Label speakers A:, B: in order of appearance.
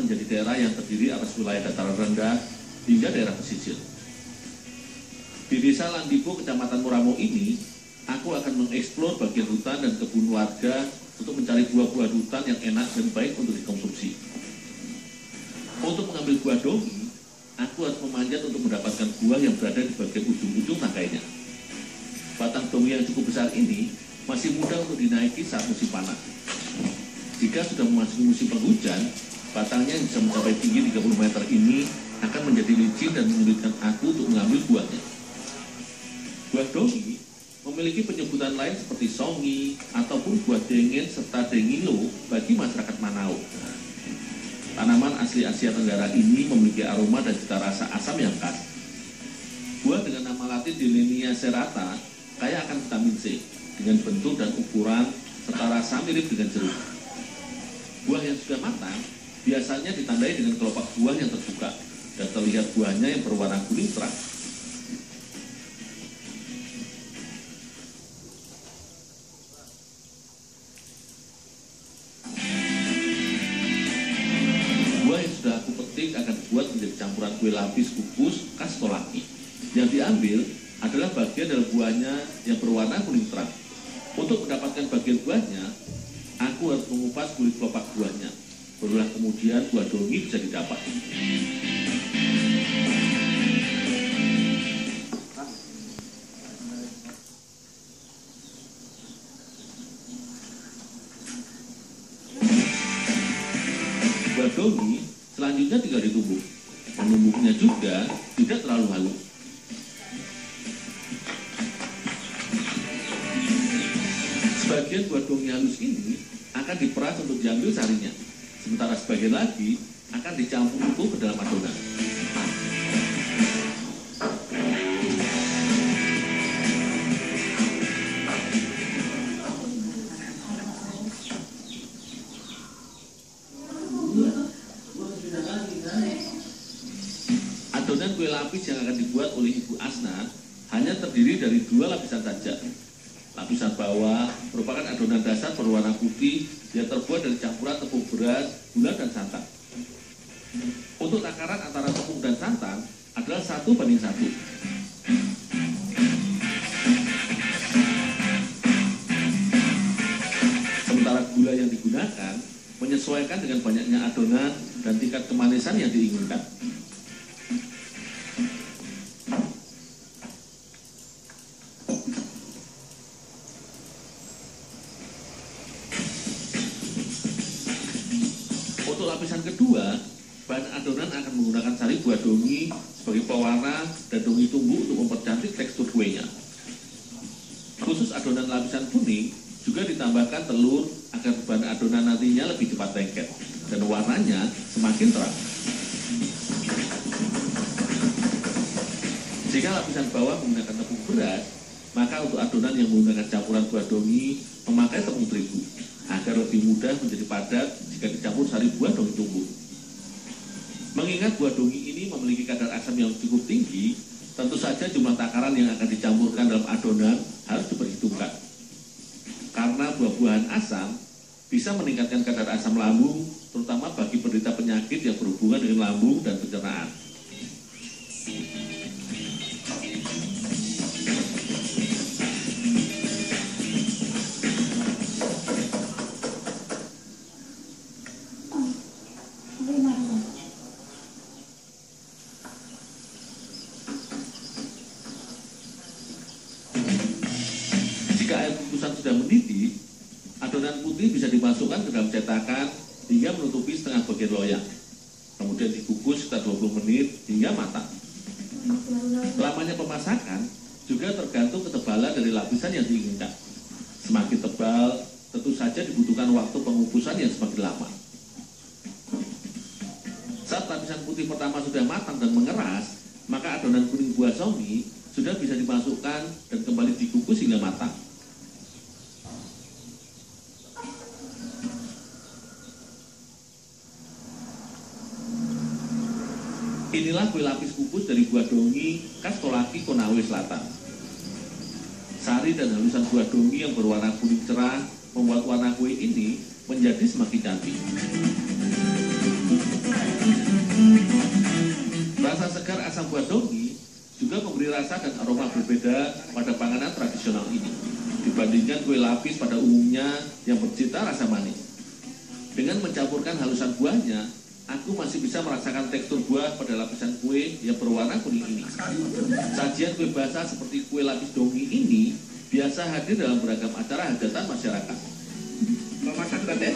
A: menjadi daerah yang terdiri atas wilayah dataran rendah hingga daerah pesisir. Di desa Landipo, Kecamatan Muramo ini, aku akan mengeksplor bagian hutan dan kebun warga untuk mencari buah-buah hutan yang enak dan baik untuk dikonsumsi. Untuk mengambil buah dongi, aku harus memanjat untuk mendapatkan buah yang berada di bagian ujung-ujung tangkainya. Batang dongi yang cukup besar ini masih mudah untuk dinaiki saat musim panas. Jika sudah memasuki musim penghujan, batangnya yang bisa mencapai tinggi 30 meter ini akan menjadi licin dan menyulitkan aku untuk mengambil buahnya. Buah dongi memiliki penyebutan lain seperti songi ataupun buah dengen serta dengilo bagi masyarakat Manao. Tanaman asli Asia Tenggara ini memiliki aroma dan cita rasa asam yang khas. Buah dengan nama latin Dillenia serrata kaya akan vitamin C dengan bentuk dan ukuran serta rasa mirip dengan jeruk. Buah yang sudah matang biasanya ditandai dengan kelopak buah yang terbuka dan terlihat buahnya yang berwarna kuning terang. Buah yang sudah aku petik akan dibuat menjadi campuran kue lapis kukus khas Tolaki. Yang diambil adalah bagian dari buahnya yang berwarna kuning terang. Untuk mendapatkan bagian buahnya, aku harus mengupas kulit kelopak buahnya. Barulah kemudian buah dongi bisa didapat. Buah dongi selanjutnya tinggal ditumbuk. Menumbuknya juga tidak terlalu halus. Sebagian buah dongi halus ini akan diperas untuk diambil sarinya, sementara sebagian lagi akan dicampur utuh ke dalam adonan. Adonan kue lapis yang akan dibuat oleh Ibu Asna hanya terdiri dari 2 lapisan saja. Lapisan bawah merupakan adonan dasar berwarna putih yang terbuat dari campuran tepung beras, gula, dan santan. Untuk takaran antara tepung dan santan adalah 1:1. Sementara gula yang digunakan menyesuaikan dengan banyaknya adonan dan tingkat kemanisan yang diinginkan. Untuk lapisan kedua, bahan adonan akan menggunakan sari buah dongi sebagai pewarna dan dongi tumbuk untuk mempercantik tekstur kuenya. Khusus adonan lapisan kuning juga ditambahkan telur agar bahan adonan nantinya lebih cepat lengket dan warnanya semakin terang. Jika lapisan bawah menggunakan tepung beras, maka untuk adonan yang menggunakan campuran buah dongi memakai tepung terigu agar lebih mudah menjadi padat jika dicampur sari buah dongi tumbuk. Mengingat buah dongi ini memiliki kadar asam yang cukup tinggi, tentu saja jumlah takaran yang akan dicampurkan dalam adonan harus diperhitungkan. Karena buah-buahan asam bisa meningkatkan kadar asam lambung, terutama bagi penderita penyakit yang berhubungan dengan lambung dan pencernaan. Jika air kukusan sudah mendidih, adonan putih bisa dimasukkan ke dalam cetakan hingga menutupi setengah bagian loyang. Kemudian dikukus sekitar 20 menit hingga matang. Lamanya pemasakan juga tergantung ketebalan dari lapisan yang diinginkan. Semakin tebal, tentu saja dibutuhkan waktu pengukusan yang semakin lama. Saat lapisan putih pertama sudah matang dan mengeras, maka adonan kuning buah songi sudah bisa dimasukkan dan kembali dikukus hingga matang. Inilah kue lapis kukus dari buah dongi khas Tolaki, Konawe Selatan. Sari dan halusan buah dongi yang berwarna kuning cerah membuat warna kue ini menjadi semakin cantik. Rasa segar asam buah dongi juga memberi rasa dan aroma berbeda pada panganan tradisional ini dibandingkan kue lapis pada umumnya yang bercita rasa manis. Dengan mencampurkan halusan buahnya, aku masih bisa merasakan tekstur buah pada lapisan kue yang berwarna kuning ini. Sajian kue basah seperti kue lapis dongi ini biasa hadir dalam beragam acara hajatan masyarakat.
B: Mau masak, Tante?